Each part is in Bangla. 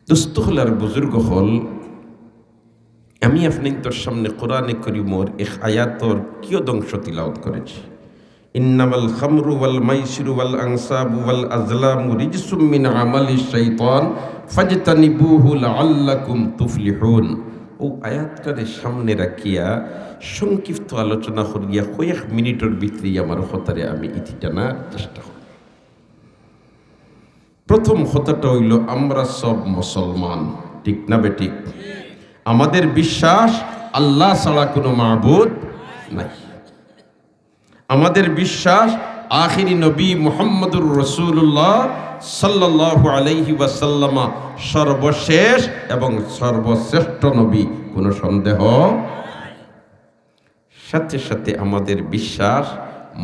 দোস্ত হল আর বুজুর্গ হল, আমি আপনি তোর সামনে কোরআনে করিমর এক আয়াতর কিয়দংশ তিলাওয়াত করেছি। ইন্নামাল খামরু ওয়াল মাইসিরু ওয়াল আনসাবু ওয়াল আজলামু রিজসুম মিন আমালিশ শাইতান ফাজতানিবুহু লাআল্লাকুম তুফলিহুন। ও আয়াতটারে সামনে রাখিয়া সংক্ষিপ্ত আলোচনা করিয়া কয়েক মিনিটের ভিতরেই আমার হতারে আমি ইতি টানার চেষ্টা করি। প্রথম কথাটা হইল, আমরা সব মুসলমান, ঠিক না বেঠিক? আমাদের বিশ্বাস আল্লাহ ছাড়া কোনো মাবুদ নাই। আমাদের বিশ্বাস আখিরি নবী মুহাম্মদুর রাসূলুল্লাহ সাল্লাল্লাহু আলাইহি ওয়াসাল্লাম সর্বশেষ এবং সর্বশ্রেষ্ঠ নবী, কোনো সন্দেহ। সাথে সাথে আমাদের বিশ্বাস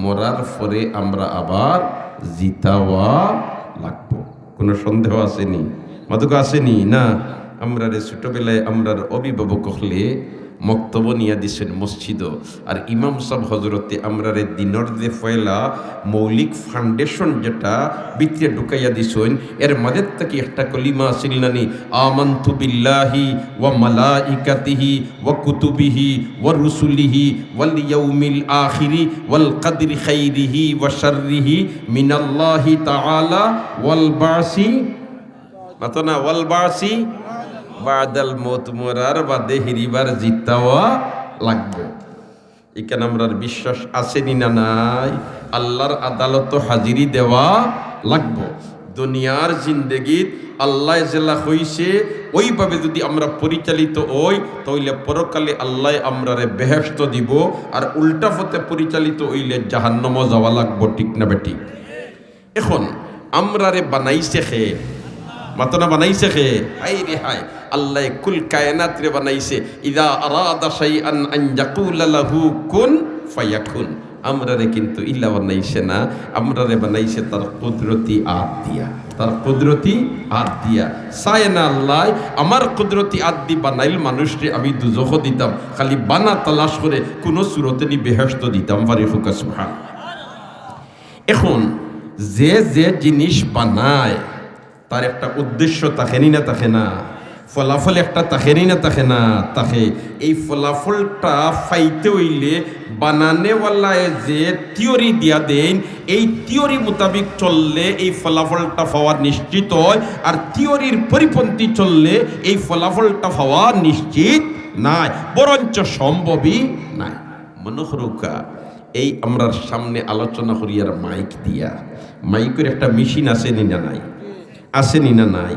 মরার পরে আমরা আবার জিতাওয়া লাগবো, কোনো সন্দেহ আসেনি, মাদুক আসেনি না? আমরা ছোটবেলায় আমরার অভিভাবক হলে মক্তব্য নিয়ে দিছেন মসজিদ, আর ইমাম সাহেব হজরতে আমরা দিনর যে ফয়লা মৌলিক ফাউন্ডেশন যেটা ভিতরে ঢুকাইয়া দিছেন, এর মাঝের থেকে একটা কলিমা আসিল নানি, আমানতু বিল্লাহি ওয়া মালাইকাতিহি ওয়া কুতুবিহি ওয়া রুসুলিহি ওয়াল ইয়াউমিল আখিরি ওয়াল কদরি খাইরিহি ওয়া শাররিহি মিনাল্লাহি তাআলা ওয়াল বাসি, মাতনা ওয়াল বাসি বাদাল মত, মরার বাদে হিরিবার জিতাওয়া লাগবে। এখানে আমরা বিশ্বাস আসেনি না নাই? আল্লাহর আদালত হাজিরি দেওয়া লাগবে। দুনিয়ার জিন্দেগিত আল্লাহ জেলা হইছে ওইভাবে যদি আমরা পরিচালিত হই, তাহলে পরকালে আল্লাহ আমরারে বেহেশত দিব, আর উল্টা পথে পরিচালিত হইলে জাহান্নামে যাওয়া লাগবে, ঠিক না বেটি? এখন আমরারে বানাইছে খে, মাতনা বানাইছে খে, হাই রে হাই, আল্লাহ কুল কায়নাত রে বানাইছে, ইদা আরাদা শাইআন আন ইয়াকুলা লাহু কুন ফায়াকুন। আমরারে কিন্তু ইল্লা বানাইছে না, আমরারে বানাইছে তার কুদরতি হাত দিয়া, তার কুদরতি হাত দিয়া। চায় না আল্লাহ আমার কুদরতি হাত দি বানাইল মানুষরে আমি দুজখ দিতাম, খালি বানা তালাশ করে কোন সুরতে নি বেহেশত দিতাম পারি। ফুকা সুবহান। এখন যে যে জিনিস বানায় তার একটা উদ্দেশ্য থাকেনি না, থাকে না? ফলাফল একটা থাকেনি না, থাকে না? থাকে। এই ফলাফলটা পাইতে হইলে বানানেওয়ালায় যে থিওরি দিয়া দেন, এই থিওরি মোতাবিক চললে এই ফলাফলটা পাওয়া নিশ্চিত হয়, আর থিওরির পরিপন্থী চললে এই ফলাফলটা পাওয়া নিশ্চিত নাই, বরঞ্চ সম্ভবই নাই। মনে করুকা, এই আমরা সামনে আলোচনা করি আর মাইক দিয়া, মাইকের একটা মেশিন আসেনি না নাই? আসেনি না নাই?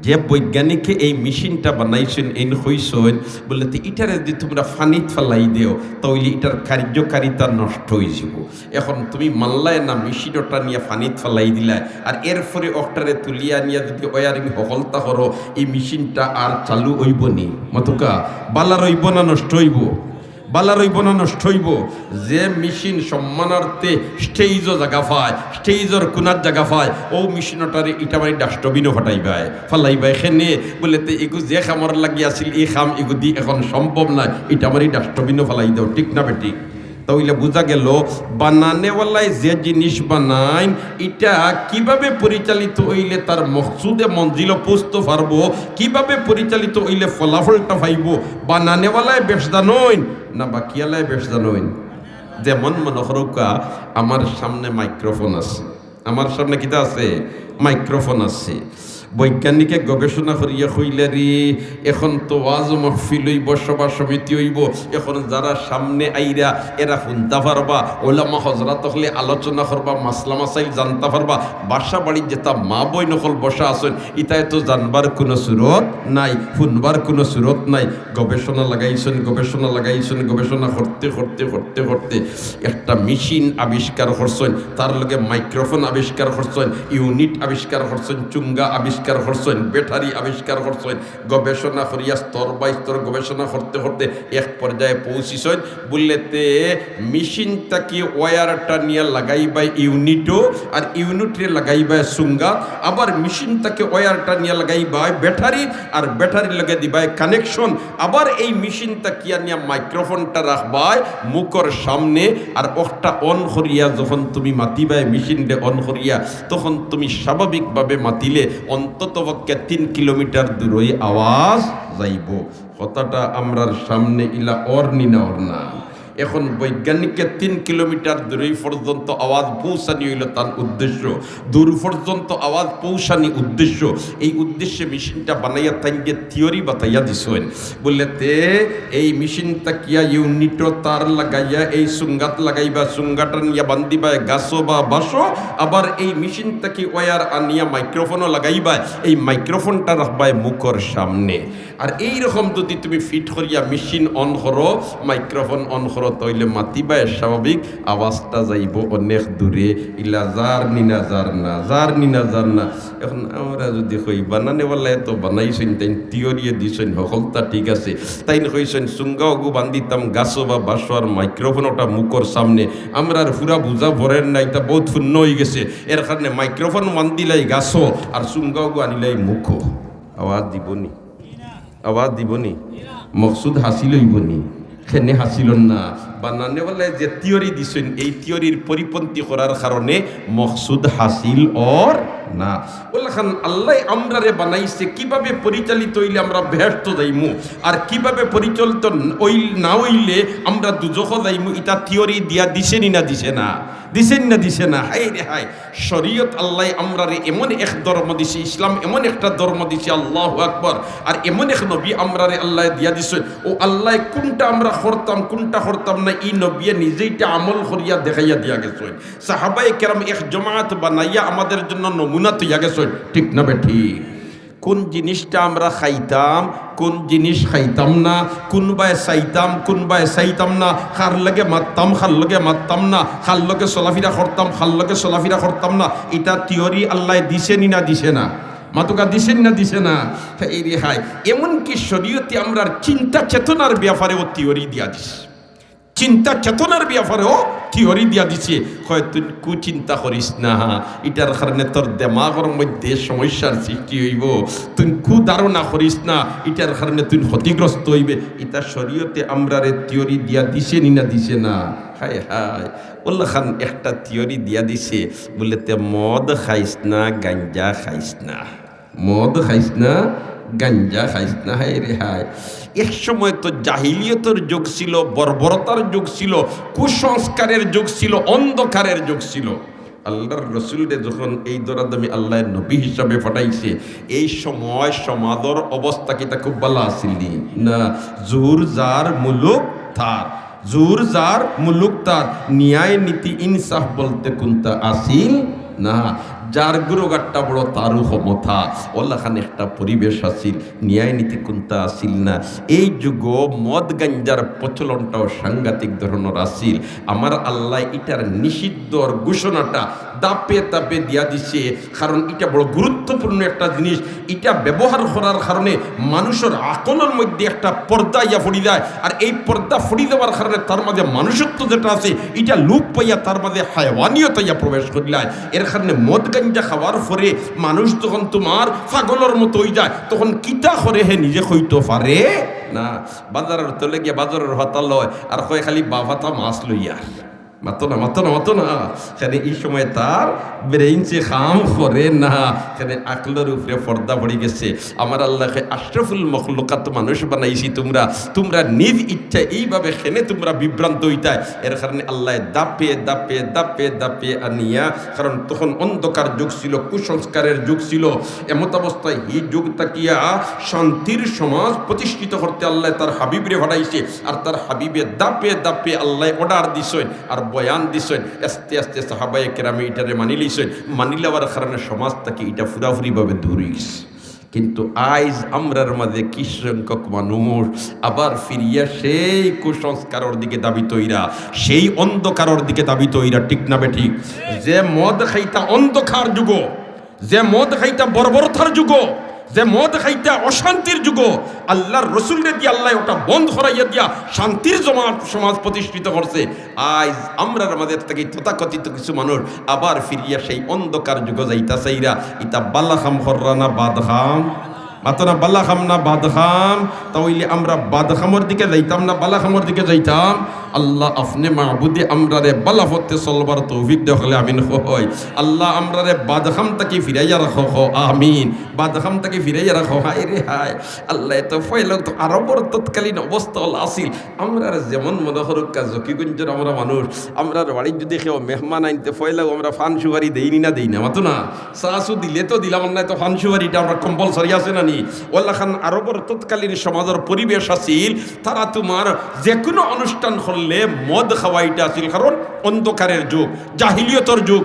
যে বৈজ্ঞানিকে এই মেশিনটা বানাইছেন এই হইছেন বলে এটারে যদি তোমরা ফানিত ফেলাই দেও তাহলে এটার কার্যকারিতা নষ্ট হয়ে যাব। এখন তুমি মানলায় না মেশিনটা নিয়ে ফানিত ফেলাই দিলাই, আর এরপরে অক্টারে তুলিয়া নিয়ে যদি ওয়ারিং সফলতা করো, এই মেশিনটা আর চালু হইব নি? মতকা বালা রইব না নষ্ট হইব? বালা রইব না নষ্ট হইব? যে মেশিন সম্মানার্থে স্টেজও জায়গা পায়, স্টেজর কোনার জায়গা পায়, ও মেশিনটারে ইটা মানে ডাস্টবিনও ফাটাইবাই ফালাইবাই খেনে বলে এগু যে খামার লাগিয়াছিল এই খাম এগু দি এখন সম্ভব না, এটা আমার ডাস্টবিনও ফালাই দাও, ঠিক না বেটি? তাহলে বোঝা গেল বানানেওয়ালায় যে জিনিস বানায় এটা কিভাবে পরিচালিত হইলে তার মকসুদে মঞ্জিল পৌঁছতে পারবো, কিভাবে পরিচালিত হইলে ফলাফলটা পাইব, বানানেওয়ালায় বেশদা নইন না বাকিয়ালায় বেশদা নইন। যেমন মনে করুকা, আমার সামনে মাইক্রোফোন আছে, আমার সামনে কিতা আছে? মাইক্রোফোন আছে। বৈজ্ঞানিকে গবেষণা করিয়া কইলে রে এখন তো ওয়াজ মাহফিল হইব, সভা সমিতি হইব, এখন যারা সামনে আইরা এরা শুনতে পারবা, ওলামা হজরত হলে আলোচনা করবা, মাসলা মাসাইল জানতে পারবা। বাসা বাড়ির যেটা মা বই নকল বসা আছেন, ইতায় তো জানবার কোনো সুরত নাই, শুনবার কোনো সুরত নাই। গবেষণা লাগাইছেন, গবেষণা লাগাইছেন, গবেষণা করতে করতে করতে করতে একটা মেশিন আবিষ্কার করছেন, তার লগে মাইক্রোফোন আবিষ্কার করছেন, ইউনিট আবিষ্কার করছেন, চুঙ্গা আবিষ্কার করছেন, ব্যাটারি আবিষ্কার করছেন। গবেষণা করিয়া স্তর বাই স্তর গবেষণা করতে করতে এক পর্যায়ে পৌঁছিছেন, বললেতে মেশিনটাকে ওয়ারটা নিয়ে লাগাইবাই ইউনিটও, আর ইউনিটে লাগাইবাই চুঙ্গা, আবার মেশিনটাকে ওয়ারটা নিয়ে লাগাইবাই ব্যাটারি, আর ব্যাটারি লাগাই দিবাই কানেকশন, আবার এই মেশিনটা কিয়া নিয়ে মাইক্রোফোনটা রাখবাই মুখের সামনে, আর ওটা অন করিয়া যখন তুমি মাতিবাই মেশিনটা অন করিয়া, তখন তুমি স্বাভাবিকভাবে মাতিলে অন্ততপক্ষে 3 কিলোমিটার দূরই আওয়াজ যাইব। কথাটা আমরার সামনে ইলা অর নিনা অর না। এখন বৈজ্ঞানিককে 3 কিলোমিটার দূরে পর্যন্ত আওয়াজ পৌঁছানি হইল তার উদ্দেশ্য, দূর পর্যন্ত আওয়াজ পৌঁছানি উদ্দেশ্য। এই উদ্দেশ্যে মেশিনটা বানাইয়া তাইকে থিওরি বাতাইয়া দিছেন। বললেতে এই মেশিনটা কিয়া ইউনিট তার লাগাইয়া এই সুঙ্গাত লাগাইবা, সুঙ্গাটা নিয়া বান্দিবা গাছো বা বাসো, আবার এই মেশিনটা কি ওয়ার আনিয়া মাইক্রোফোনও লাগাইবা, এই মাইক্রোফোনটা রাখবাই মুখর সামনে। আর এই রকম যদি তুমি ফিট করিয়া মেশিন অন করো, মাইক্রোফোন অন করো, তইলে মাতিবাই স্বাভাবিক আওয়াজটা যাইব অনেক দূরে। ইলা যার নিনা যার না, যার নিনা যার না। এখন আমরা যদি কই বানানেওয়ালা তো বানাইছেন, তাই থিওরিয়ে দিছেন, সকলটা ঠিক আছে। তাই কইছেন সুঙ্গাও গু বান্দিতাম গাছো বা বাসো আর মাইক্রোফোন ওটা মুখর সামনে। আমরা আর পুরা বুঝা ভরেন না, এটা বহুত শূন্য হয়ে গেছে। এর কারণে মাইক্রোফোন বান্দিলাই গাছো আর সুঙ্গাও গু আনিলাই মুখো। আওয়াজ দিবনি, আওয়াজ দিবনি, মকসুদ হাসিল হইবনি। খেনে হাসিল না। বানানেওয়ালায় যে থিওরি দিছেন, এই থিওরির পরিপন্থী করার কারণে মকসুদ হাসিল অর না। ওলাখান আল্লাহ আমরারে বানাইছে কিভাবে পরিচালিত হইলে আমরা ব্যর্থ যাইমু, আর কিভাবে পরিচালিত না হইলে আমরা দুজখ যাইমু, এটা থিওরি দিয়া দিছেনি না দিছে না, দিছেন না দিছে না। হাই রে হাই, শরীয়ত আল্লাহ আমরারে এমন এক ধর্ম দিছে, ইসলাম এমন একটা ধর্ম দিছে, আল্লাহু আকবার। আর এমন এক নবী আমরারে আল্লাহ দিয়া দিছে, ও আল্লাহ কোনটা আমরা করতাম কোনটা করতাম না, এই নবিয়ে নিজেইটা আমল করিয়া দেখাইয়া দিয়া গেছেন। সাহাবায়ে কেরাম এক জমাত বানাইয়া আমাদের জন্য নমুনা তৈয়া গেছেন। ঠিক না বেঠিক? কোন জিনিসটা আমরা খাইতাম, কোন জিনিস খাইতাম না, কোনবায় চাইতাম কোনবায় চাইতাম না, খার লগে মারতাম খার লগে মারতাম না, খার লগে চলাফিরা করতাম খার লগে চলাফিরা করতাম না, এটা থিওরি আল্লাহ দিছেনি না দিছে না? মাতুকা দিছেন না দিছে না? এই রেহাই এমনকি শরীয়তে আমরা চিন্তা চেতনার ব্যাপারেও থিওরি দিয়া দিছে, চিন্তা চেতনার ব্যাপারেও থিওরি দিয়া দিছে। হয় তুই কুচিন্তা করিস না, এটার কারণে তোর দেমাগের মধ্যে সমস্যার সৃষ্টি হইব। তুই কুধারণা করিস না, এটার কারণে তুই ক্ষতিগ্রস্ত হইবে। এটা শরীয়তে আমরা থিওরি দিয়া দিছে নি না দিছে না? হায় হায়, উল্লাহ খান একটা থিওরি দিয়া দিছে, বলে তে মদ খাইস না, গাঞ্জা খাইস না, মদ খাইস না, গাঞ্জা খাইস না। হায় রে হায়, এক সময় তো জাহিলিয়তের যুগ ছিল, বর্বরতার যুগ ছিল, কুসংস্কারের যুগ ছিল, অন্ধকারের যুগ ছিল। আল্লাহর রসুলরে যখন এই দরাদামি আল্লাহ নবী হিসাবে পাঠাইছে, এই সময় সমাজের অবস্থা কি তা খুব ভালো আসিল না? জোর যার মুলুক তার, জোর যার মুলুক তার, ন্যায় নীতি ইনসাফ বলতে কোনটা আসিল না। যার গুরুগাট্টা বড় তারও ক্ষমতা, ওল্লাখান একটা পরিবেশ আসিল, ন্যায় নীতি কোনটা আসিল না। এই যুগ মদ গাঞ্জার প্রচলনটাও সাংঘাতিক ধরনের আসিল। আমার আল্লাহ এটার নিষিদ্ধর ঘোষণাটা দাপে দাপে দিয়া দিছে, কারণ এটা বড় গুরুত্বপূর্ণ একটা জিনিস। এটা ব্যবহার করার কারণে মানুষের আকলের মধ্যে একটা পর্দা ইয়া ফড়ি যায়, আর এই পর্দা ফড়ি দেওয়ার কারণে তার মাঝে মানুষত্ব যেটা আছে এটা লুপ পাইয়া তার মাঝে হায়ওয়ানিয়ত ইয়া প্রবেশ করিলায়। এর কারণে মদ গাঞ্জা খাওয়ার পরে মানুষ যখন তোমার পাগলের মতো হয়ে যায়, তখন কিতা করে হে নিজে হইতে পারে না। বাজারের তলে গিয়ে বাজারের ভাতা লয় আর কয় খালি বাভাতা মাছ লইয়া, মাতো না মাতো না মাতো না। সেখানে এই সময় তার ব্রেইন সে কাম করে না, সেখানে আকলের উপরে পর্দা পড়ে গেছে। আমার আল্লাহকে আশরাফুল মখলুকাত মানুষ বানাইছি, তোমরা তোমরা নিজ ইচ্ছা এইভাবে খেনে তোমরা বিভ্রান্ত হইতায়। এর কারণে আল্লাহ দাপে দাপে দাপে দাপে আনিয়া, কারণ তখন অন্ধকার যুগ ছিল, কুসংস্কারের যুগ ছিল। এমত অবস্থায় এই যুগ তাকিয়া শান্তির সমাজ প্রতিষ্ঠিত করতে আল্লাহ তার হাবিবরে ভাড়াইছে, আর তার হাবিবে দাপে দাপে আল্লাহ অর্ডার দিছেন আর বয়ান দিছেন। আস্তে আস্তে সাহাবায়ে কেরামে এটারে মানি লইছেন, মানি লওয়ার কারণে সমাজ থেকে এটা পুরাপুরিভাবে দূর হয়ে গেছে। কিন্তু আজ আমরার মাঝে কি সংখ্যক মানুষ আবার ফিরিয়া সেই কুসংস্কারের দিকে দাবি তৈরা, সেই অন্ধকারের দিকে দাবি তৈরা। ঠিক না বেঠিক? যে মদ খাইতা অন্ধকার যুগ, যে মদ খাইতা বর্বরতার যুগ, যে মদ খাইতা অশান্তির যুগ, আল্লাহর রসুলকে দিয়ে আল্লাহ ওটা বন্ধ করাইয়া দিয়া শান্তির সমাজ প্রতিষ্ঠিত করছে। আজ আমরা আমাদের থেকে তথাকথিত কিছু মানুষ আবার ফিরিয়া সেই অন্ধকার যুগ যাইতা চাইরা। ইতা বাল্লা খাম হররা না বাদ খাম, মাতো না বালা খাম না বাদ খাম, তাহলে আমরা বাদ খামর দিকে যাইতাম না বালা খামর দিকে যাইতাম। আল্লাহ আপনি মাহবুদে আমরা রে বালা ফতে চলবার তৌফিক দেখলে আমিন হয়। আল্লাহ আমরা রে বাদ খাম তাকে ফিরাইয়া রাখো আমিন, বাদ খাম তাকে ফিরাইয়া রাখো। হায় রে হায় আল্লাহ এত ফয়ল তো আরবর তৎকালীন অবস্থা হল আসিল। আমরা যেমন মনে করুক জকিগঞ্জের আমরা মানুষ, আমরা বাড়ির যদি কেউ মেহমান আনতে ফয়লাও আমরা ফান সুপারি দেইনি না দেই না মাতো না, চাচু দিলে তো দিলাম না, তো ফান সুপারিটা আমরা কম্পালসারি আছে না নি। ওল্লা খান আরবর তৎকালীন সমাজের পরিবেশ আছিল, তারা তোমার যে কোনো অনুষ্ঠান করলে মদ খাওয়াইটা আছিল, কারণ অন্ধকারের যুগ, জাহিলিয়তর যুগ,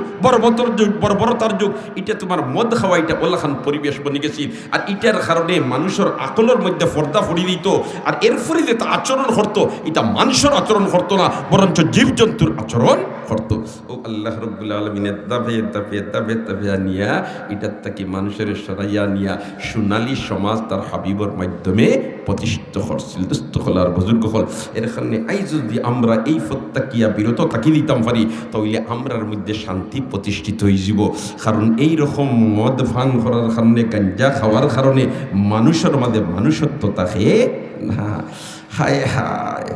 বর্বরতার যুগ, এটা তোমার মদ খাওয়াইটা ওল্লা খান পরিবেশ বনে গেছিল। আর এটার কারণে মানুষের আকলের মধ্যে পর্দা ফুড়ি দিত। আর এরপরে যে আচরণ করতো, এটা মানুষের আচরণ করতো না, বরঞ্চ জীবজন্তুর আচরণ করতো। ও আল্লাহ রাব্বুল আলামিনের দাবে দাবে দাবে দাবে নিয়া এটার থেকে মানুষের সরাইয়া নিয়া সোনালী সমাজ তার হাবিবর মাধ্যমে প্রতিষ্ঠিত করছিল। দুস্থ হল আর বুজুর্গ হল, এর কারণে আই যদি আমরা এই ফত্তাকিয়া বিরত থাকি দিতাম পারি, তাহলে আমরার মধ্যে শান্তি প্রতিষ্ঠিত হয়ে যাব। কারণ এই রকম মদ ভাঙ করার কারণে, গাঞ্জা খাওয়ার কারণে মানুষের মাঝে মানুষত্ব থাকে না। হায় হায়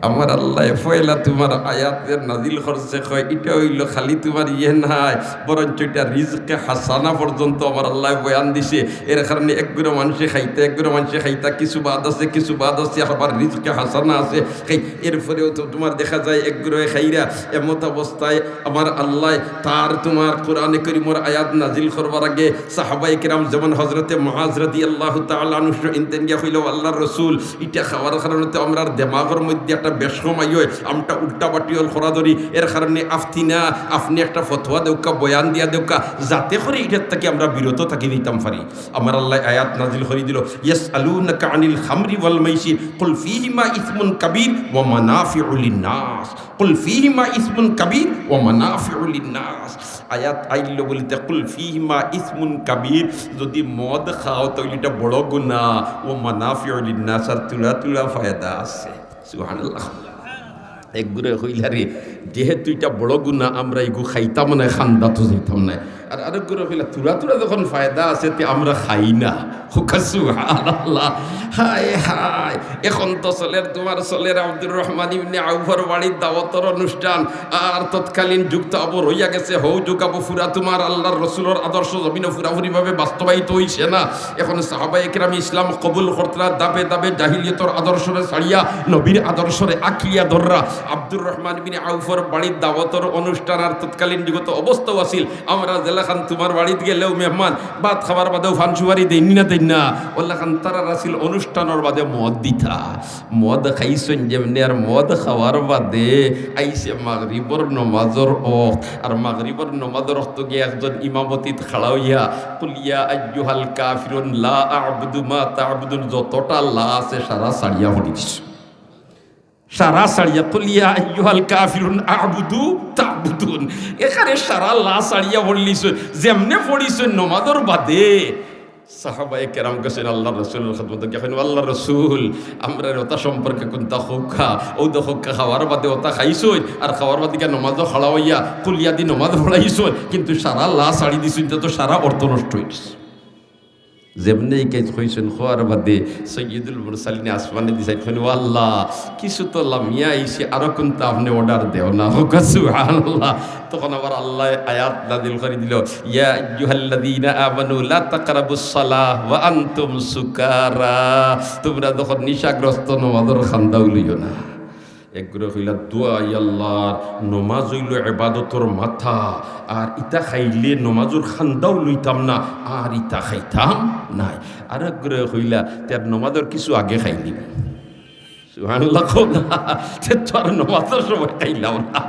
আমার আল্লাহ ফয়লা তোমার আয়াতের নাজিল করছে, কয় এটা হইল খালি তোমার ইয়ে নাই, বরঞ্চ এটা রিজকে হাসানা পর্যন্ত আমার আল্লাহ বয়ান দিছে। এর কারণে একগুলো মানুষে খাইতে একগুলো মানুষে খাইতা, কিছু বাদ আছে কিছু বাদ আছে, আবার রিজকে হাসানা আছে। এরপরেও তো তোমার দেখা যায় একগুলো খাইরা এমত অবস্থায় আমার আল্লাহ তার তোমার কোরআনে করিমর আয়াত নাজিল করবার আগে সাহাবায়ে কেরাম যেমন হজরতে মুআজ রাদিয়াল্লাহু তাআলা আনহু ইন্তেনগিয়া হইল আল্লাহর রাসূল, এটা খাওয়ার কারণে তো আমরা দেমাগের মধ্যে একটা বেশরমাই হয়, আমটা উল্টা বাটিয়ল খরা ধরি। এর কারণে আফতিনা আপনি একটা ফতোয়া দেউকা, বয়ান দিয়া দেউকা, যাতে করে এটার থেকে আমরা বিরত থাকি দিতাম পারি। আমার আল্লাহ আয়াত নাজিল করে দিল, ইয়াসআলুনাকা আনিল খামরি ওয়াল মাইসির কুল ফীহিমা ইসমুন কাবীর ওয়া মানাফিউ লিন-নাস, কুল ফীহিমা ইসমুন কাবীর ওয়া মানাফিউ লিন-নাস। আয়াত আইল বলিতে কুল ফীহিমা ইসমুন কাবীর, যদি মদ খাও তাহলে এটা বড় গুনাহ, ও মানাফিউ লিন-নাস, আর তুলা তুলা ফায়দা আছে। সুবহানাল্লাহ। একগুড়ে হইলারে যেহেতু এটা বড় গুণা, আমরা এগু খাইতাম না, খান্দা তো যেতাম না। আর আরেকগুলো হইলা তুলা তুলা যখন ফায়দা আছে তে আমরা খাই না। সুবহানাল্লাহ। হায় হায় এখন তো চলের তোমার চলের আব্দুর রহমান ইবনে আউফর বাড়ির দাওয়াতের অনুষ্ঠান, আর তৎকালীন যুগ তো আবু রইয়া গেছে, হৌ যুগ আবু ফুরা তোমার আল্লাহর রসুলের আদর্শ জমিনে পুরাপুরিভাবে বাস্তবায়িত হইছে না। এখন সাহাবায়ে কেরাম ইসলাম কবুল করতরা, দাবে দাবে জাহিলিয়তর আদর্শরে ছাড়িয়া নবীর আদর্শরে আঁকড়িয়া ধররা আব্দুর রহমান ইবনে আউফর বাড়ির দাওয়াতের অনুষ্ঠান। আর তৎকালীন যুগত অবস্থাও আছিল, আমরা জেলা খান তোমার বাড়িতে গেলেও মেহমান ভাত খাবার বাদেও ফানসুবারি দেয়নি না দেন না, ওল্লা খান তারা আসিল অনুষ্ঠানের বাদে মদ দিতা। মদ খাইছেন যেমনি, আর মদ খাওয়ার বাদে আইসে মাগরিবর নমাজর আর মাগরিবর নমাজর অক্ত গিয়ে একজন ইমামতিত খাড়া হইয়া কুলিয়া আইয়ুহাল কাফিরুন লা আ'বুদু মা তা'বুদুন, যতটা লা আছে সারা সারিয়া হলি দিছে, সারা সারিয়া কুলিয়া আইয়ুহাল কাফিরুন আ'বুদু তা'বুদুন, এখানে সারা লা সারিয়া পড়লিছ, যেমনে পড়িছ নমাজর বাদে। সাহাবায়ে কেরাম গেছেন আল্লাহ রসুলের খেদমতে, এখন আল্লাহ রসুল আমরা ওটা সম্পর্কে কোনটা হোকা ও দোকা খাওয়ার বাদে ওটা খাইছই, আর খাওয়ার বাদে নমাজও খাড়া হইয়া কুলিয়া দি নমাজ পড়াইছই, কিন্তু সারা লা সারি দিছুন, তো সারা অর্থ নষ্ট হয়েছে। যেমনি কাজ হয়েছেন খোয়ার বাদে সৈয়দুল মুরসালিন আসমানে দিছেন, ও আল্লাহ কিছু তো লামিয়া আইসি, আরো কিন্তু আপনি অর্ডার দেও না। সুবহানাল্লাহ। তখন আবার আল্লাহ আয়াত নাযিল করে দিল, ইয়া আইয়ুহাল্লাযীনা আমানু লা তাকরাবুস সালাহ ওয়া আনতুম সুকারা, তোমরা যখন নিশাগ্রস্ত নমাজের খান্দাও লইও না। একগুলো হইলা দোয়া, আল্লাহর নমাজ হইল ইবাদতর মাথা, আর ইটা খাইলে নমাজুর খান্দাও লইতাম না, আর ইটা খাইতাম নাই। আর একগুলো হইলা তার নমাজের কিছু আগে খাইলি, সুবহানাল্লাহ, তো আর নমাজের সময় খাইলাম না।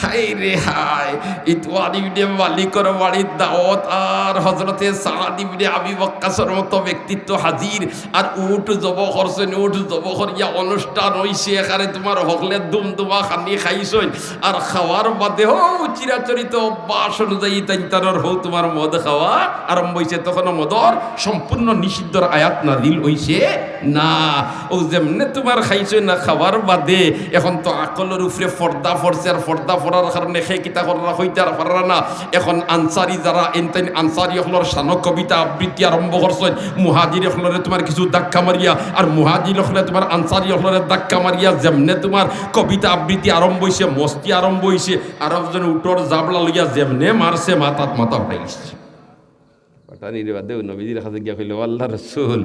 হাই রে হাই, ইতওয়ান ইবনে মালিকের বাড়ির দাওয়াত, আর হযরতে সাদ ইবনে আবি ওয়াক্কাসের মতো ব্যক্তিত্ব হাজির, আর উট জব করছেন, উট জব করিয়া অনুষ্ঠান হইছে, এখানে তোমার হকলে দুমদুমা খানি খাইছেন, আর খাওয়ার বাদে হো চিরাচরিত অভ্যাস অনুযায়ী তাইতার হো তোমার মদ খাওয়া আরম্ভ হইছে। তখন মদর সম্পূর্ণ নিষিদ্ধর আয়াত নাযিল হইছে না, ও যেমনে তোমার খাইছো না খাবার বাদে এখন তো আকলের উপরে পর্দা পড়ছে, আর পর্দা পড়ার কারণে সে কিতা করা হইতে আর পারা না। এখন আনসারি যারা এনতেন আনসারি হলর শানক কবিতা আবৃত্তি আরম্ভ করছেন, মুহাজির হলরে তোমার কিছু ধাক্কা মারিয়া, আর মুহাজির হলে তোমার আনসারি হলরে ধাক্কা মারিয়া যেমনে তোমার কবিতা আবৃত্তি আরম্ভ হইছে, মস্তি আরম্ভ হইছে, আর একজন উটর জাবলা লইয়া যেমনে মারছে মাথাত মাথা উঠাইছে। নবীজির কাছে গিয়া কইল, আল্লাহ রাসূল,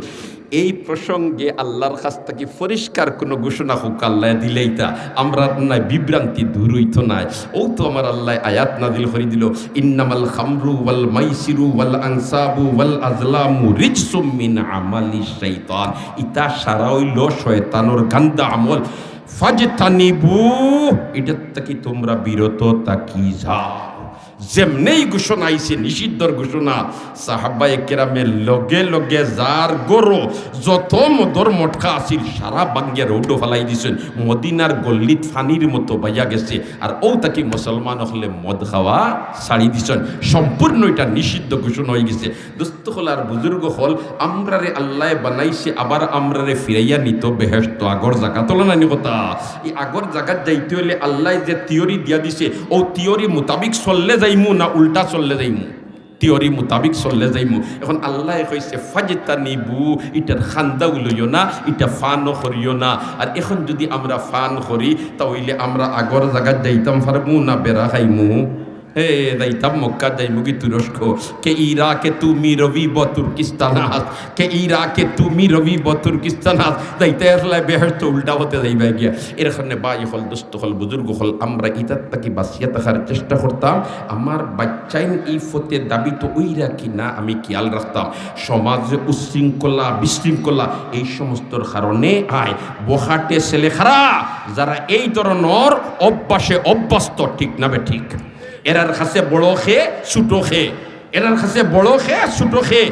এই প্রসঙ্গে আল্লাহর কাছ থেকে পরিষ্কার কোনো ঘোষণা হোক আল্লাহ দিলেই তা আমরা নাই বিভ্রান্তি দূর হইতো না। ও তো আমার আল্লাহ আয়াত নাযিল করে দিল, ইন্নামাল খামরু ওয়াল মাইসিরু ওয়াল আনসাবু ওয়াল আজলামু রিজসুম মিন আমালি শাইতান। ইতা সারা হইল শয়তানের গান্দা আমল। ফাজতানিবু, এটার থেকে তোমরা বিরত থাকি যাও। যেমনেই ঘোষণা আইছে নিষিদ্ধর ঘোষণা, সাহাবায়ে কেরামের লগে লগে যার গরো যত মদর মটকা আছিল সারা বাঙ্গিয়া রৌডো ফেলাই দিছেন, মদিনার গল্লিত ফানির মতো বাইয়া গেছে। আর ও তাকে মুসলমান হলে মদ খাওয়া ছাড়ি দিছেন, সম্পূর্ণ এটা নিষিদ্ধ ঘোষণা হয়ে গেছে। দোস্ত হল আর বুজুর্গ হল, আমরারে আল্লাহ বানাইছে আবার আমরারে ফিরাইয়া নিত বেহেশত আগর জায়গা তোলা নানি কথা। এই আগর জায়গার যাইতে হলে আল্লাহ যে থিওরি দিয়া দিছে, ও থিওরি মোতাবিক চললে যাইমু না উল্টা চললে যাইমু, থিওরি মোতাবিক চললে যাইমু। এখন আল্লাহ কইছে ফাজতানিবু, ইটার খান্দাও লইও না, ইটা ফানও করিও না। আর এখন যদি আমরা ফান করি তাহলে আমরা আগর জায়গায় যাইতাম পারবো না বেড়া খাইমু? হে যাইতাম মক্কা, যাইমু কি তুরস্ক? কে ইরাকে তুমি রবিব তুর্কিস্তানাত, কে ইরাকে তুমি রবিব তুর্কিস্তানাত, যাইতে আসলে বেহেশত উল্টা হতে যাইবা গিয়া। এখানে বাই হল, দোস্ত হল, বুজুর্গ হল, আমরা ইতার তাকে বাঁচিয়ে থাকার চেষ্টা করতাম। আমার বাচ্চাইন এই ফতে দাবি তো ওইরা কি না আমি খেয়াল রাখতাম। সমাজে উশৃঙ্খলা বিশৃঙ্খলা এই সমস্তর কারণে আয় বহাটে ছেলে খারা যারা এই ধরনের অভ্যাসে অভ্যস্ত, ঠিক না বে ঠিক? এরার কাছে বড় খেয়ে ছোট খেয়ে, এরার কাছে বড় খেয়ে ছোট খেয়ে,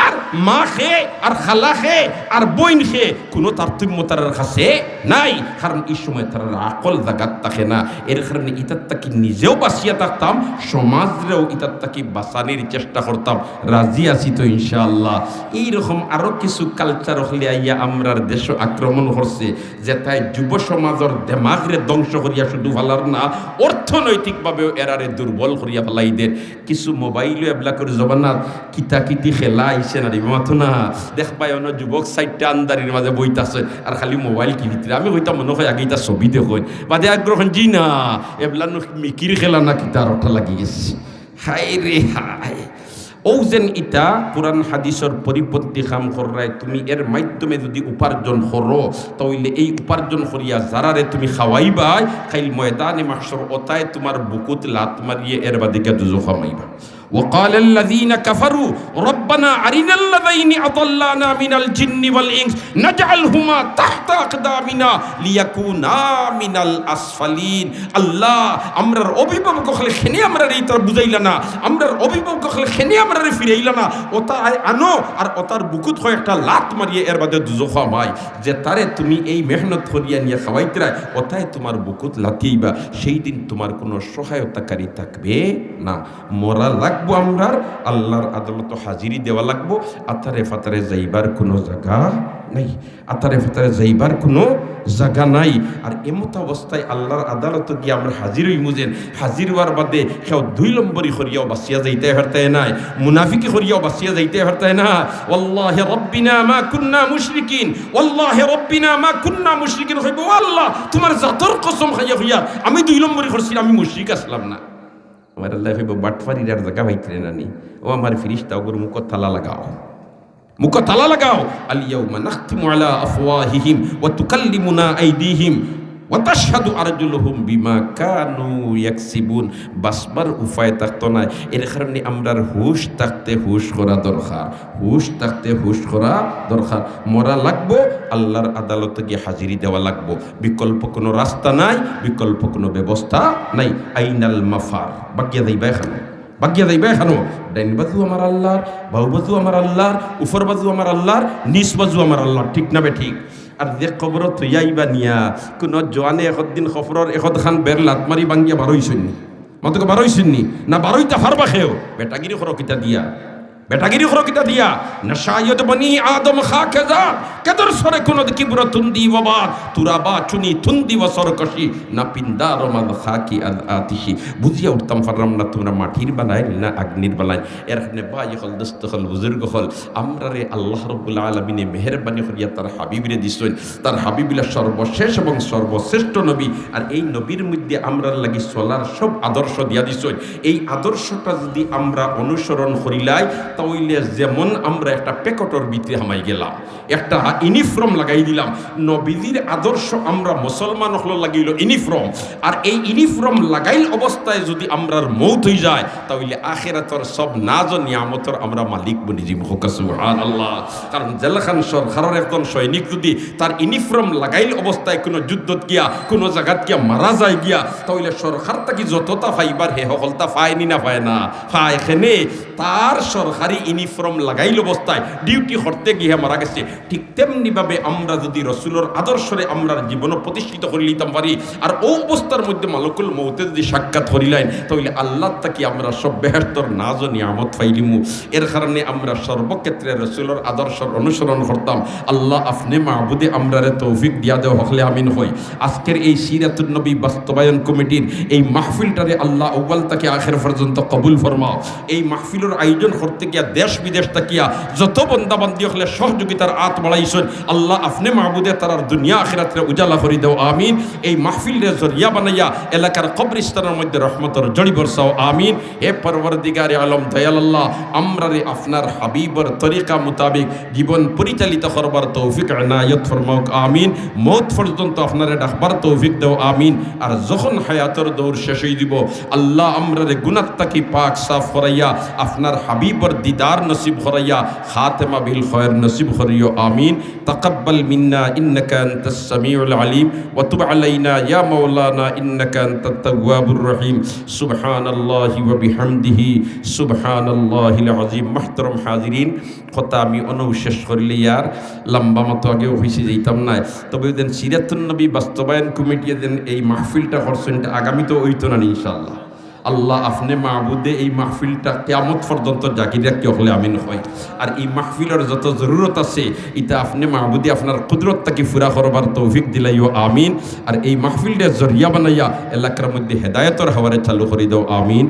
আর মা খেয়ে আর খালা খেয়ে আর বইন খেয়ে কোনো তারতম্য তার কাছে নাই। কারণ এই সময় তার আকল জাগাত থাকে না। এর কারণে ইতার তাকে নিজেও বাঁচিয়ে থাকতাম, সমাজরেও ইতার তাকে বাঁচানোর চেষ্টা করতাম। রাজি আছি তো ইনশাআল্লাহ। এইরকম আরও কিছু কালচার হলে আইয়া আমরার দেশ আক্রমণ করছে, যে তাই যুব সমাজের দেমাগরে ধ্বংস করিয়া শুধু ভালার না, অর্থনৈতিকভাবেও এরারে দুর্বল করিয়া ফেলাইদের। কিছু মোবাইলও এবলাকের জমানাত কিতাকিতি খেলা আইসে না মাথো না, দেখবাই অন্য যুবক সাইডটা আন্দারির মাঝে বইতাছে আর খালি মোবাইল কি ভিতরে। আমি হইতাম মনে হয় আগে এটা ছবি দেখুন বাদে আগ্রহণ জি না, এবলা মিকির খেলা না কিতার ওটা লাগি গেছে। হাই রে হাই, ও যেন ইটা কোরআন হাদিসের পরিপন্থী কাম করায় তুমি এর মাধ্যমে যদি উপার্জন করো, তাহলে এই উপার্জন করিয়া যারারে তুমি খাওয়াইবাই খাইল ময়দানে মাহশর ওতায় তোমার বুকুত লাত মারিয়ে এর বাদিকে দুজখ মাইবা। وقال الذين كفروا ربنا أرنا الذين أضلانا من الجن والإنس نجعلهما تحت أقدامنا ليكونا من الأسفلين। আল্লাহ আমরার অভিভাবক হলে খেনে আমরা এই তার বুঝাইলা না, আমরার অভিভাবক হলে খেনে আমরা ফিরাইলা না, ওটা আনো আর ওটার বুকুত হয় একটা লাত মারিয়ে এর বাদে দুজখ মাই, যে তারে তুমি এই মেহনত করিয়া নিয়ে খাওয়াইতে রায় ওটাই তোমার বুকুত লাতিয়েইবা। সেই দিন তোমার কোনো সহায়তাকারী থাকবে না। মরা লাগবে আমরার আল্লাহর আদালত হাজিরি দেওয়া লাগবো। আতারে ফাতারে যাইবার কোনো জায়গা নাই, আতারে ফাতারে যাইবার কোনো জায়গা নাই। আর এমত অবস্থায় আল্লাহর আদালত গিয়ে আমরা হাজির হই মুজেন, হাজির হওয়ার বাদে কেউ 2 নম্বরই করিয়াও বাঁচিয়া যাইতে পারতায় নাই, মুনাফিকি করিয়াও বাঁচিয়া যাইতে পারতায় না। ওয়াল্লাহি রব্বিনা মা কুন্না মুশরিকিন, ওয়াল্লাহি রব্বিনা মা কুন্না মুশরিকিন হইব। আল্লাহ তোমার জাতর কসম খাইয়া হইয়া আমি 2 নম্বরই করছিলাম, আমি মুশরিক আসলাম না। আমার আল্লাহ হইব বাটফারির আর জায়গা ভাইতে নানি, ও আমার ফিরিস্তা ওগুর মুখ তালা লাগাও, মুখ তালা লাগাও। আলিয়াউমা নাখতিমু আলা আফওয়াহিহিম ওয়া তুকাল্লিমুনা আইদিহিম ওয়া তাশহাদু আরজুলুহুম বিমা কানু ইয়াকসিবুন। বাসবার উপায় থাকতো না। এর কারণে আমরার হুশ থাকতে হুশ করা দরকার, হুশ থাকতে হুশ করা দরকার। মরা লাগবো, আল্লাহর আদালতে গিয়ে হাজিরি দেওয়া লাগবো। বিকল্প কোনো রাস্তা নাই, বিকল্প কোনো ব্যবস্থা নাই। আইনাল মাফার, বাকিয়া যাইবা এখানে, বাকিয়া যাইবা এখানো। ডাইন বাজু আমার আল্লাহর, বাউ বাজু আমার আল্লাহর, উপর বাজু আমার আল্লাহর, নিচ বাজু আমার আল্লাহর, ঠিক না বে ঠিক? আর যে কবর থইয়াইবা নিয়া কোনো জোয়ানে একদিন খবরের এখন খান বের লাত মারি বাঙ্গিয়া বারোইছন্নি, মাতকে বারোইছন্নি না বারোইটা ফারবা খেয়েও বেটাগিরি করো কিতা দিয়া বেটাগিরি হলো কিতা দিয়া নশায়ত বনি আদম খাকেজা কেদর সরে কোন কি বুরা তুন্দি বাবা তুরাবা চুনি তুন্দি বসর কশি না পিন্দার মাদ খাকি আল আতিশি বুঝিয়া উঠতাম পারলাম না তোমরা মাটির বানাই না অগ্নির বানাই এরখানে বাই হল দোস্ত হল বুজুর্গ হল আমরা রে আল্লাহ রাব্বুল আলামিনে মেহেরবানি করিয়া তার হাবিবরে দিছেন তার হাবিবিলা সর্বশেষ এবং সর্বশ্রেষ্ঠ নবী আর এই নবীর মধ্যে আমরা লাগি চলার সব আদর্শ দিয়া দিছেন এই আদর্শটা যদি আমরা অনুসরণ করিলাই তাইলে যেমন আমরা একটা প্যাকেটর ভিতরে হামাই গেলাম একটা ইউনিফর্ম লাগাই দিলাম নবীজির আদর্শ আমরা মুসলমান হলো লাগিল ইউনিফর্ম আর এই ইউনিফর্ম লাগাইল অবস্থায় যদি আমরার মৌত হয়ে যায় তাহলে আখিরাতর সব নাজ ও নিয়ামতর আমরা মালিক বনি যাই সুবহানাল্লাহ কারণ জেলখান সরকারের একজন সৈনিক যদি তার ইউনিফর্ম লাগাইল অবস্থায় কোনো যুদ্ধত গিয়া কোনো জায়গাত গিয়া মারা যায় গিয়া তাহলে সরকার তাকে যতটা ফাইবার হে সকলটা ফায়নি না পায় না ফায় এখানে তার সরকারি ইউনিফর্ম লাগাইল অবস্থায় ডিউটি করতে গিয়ে মারা গেছে ঠিক তেমনিভাবে আমরা যদি রসুলের আদর্শরে আমরা জীবন প্রতিষ্ঠিত করে নিতাম পারি আর ও অবস্থার মধ্যে মালকুল মৌতে যদি সাক্ষাৎ করিলেন তাহলে আল্লাহ তাকে আমরা সব বেহেশতর নাজ ও নিয়ামত ফাইলিমু এর কারণে আমরা সর্বক্ষেত্রে রসুলের আদর্শর অনুসরণ করতাম আল্লাহ আপনি মাহবুদে আমরারে তৌফিক দিয়া দেও হকলে আমিন হই আজকের এই সিরাতুন নবী বাস্তবায়ন কমিটির এই মাহফিলটারে আল্লাহ আউয়াল থেকে আখের পর্যন্ত কবুল ফরমাও এই মাহফিলের আয়োজন করতে গিয়া দেশ বিদেশ তাকিয়া যত বন্দাবান্দি হলে সহযোগিতার আত বাড়াইছেন আল্লাহ আপনি মাহবুদে তারার দুনিয়া আখিরাতে উজালা করে দেও আমিন এই মাহফিলের জরিয়া বানাইয়া এলাকার কবরস্থানের মধ্যে রহমতের জড়ি বর্ষাও আমিন হে পরওয়ারদিগারে আলম দয়াল আল্লাহ আমরারে আপনার হাবিবর তরিকা মোতাবেক জীবন পরিচালিত করবার তৌফিক এনায়ত ফরমাও আমিন মৌত পর্যন্ত আপনারে ডাকবার তৌফিক দেও আমিন আর যখন হায়াতের দৌড় শেষ হয়ে দিব আল্লাহ আমরারে গুনাহ তাকি পাক সাফ করাইয়া আপনার হাবিবর দিদার নসিব করাইয়া খাতেমা বিল খয়র নসিব করিও আমিন তাকাব্বাল মিন্না ইন্নাকা আনতাস সামিউল আলিম ওয়া তুব আলাইনা ইয়া মাওলানা ইন্নাকা আনতাত তাওয়াবুর রহিম সুবহানাল্লাহি ওয়া বিহামদিহি সুবহানাল্লাহিল আযীম মুহতারাম হাজিরিন কথা আমি অনুশেষ করলে ইয়ার লম্বা মতো আগেও হইছে যাইতাম না তবে দেন সিরাতুন নবী বাস্তবায়ন কমিটি দেন এই মাহফিলটা করছেন আগামী তো হইতো না ইনশাআল্লাহ আল্লাহ আপনি মাহবুদে এই মাহফিলটা কিয়ামত পর্যন্ত জাগি রাখতে হলে আমিন হয় আর এই মাহফিলের যত জরুরত আছে এটা আপনি মাহবুদে আপনার কুদরতটাকে পুরা করবার তৌফিক দিলাইও আমিন আর এই মাহফিলটা জরিয়া বানাইয়া এলাকার মধ্যে হেদায়েতর হাওয়ারে চালু করে দাও আমিন।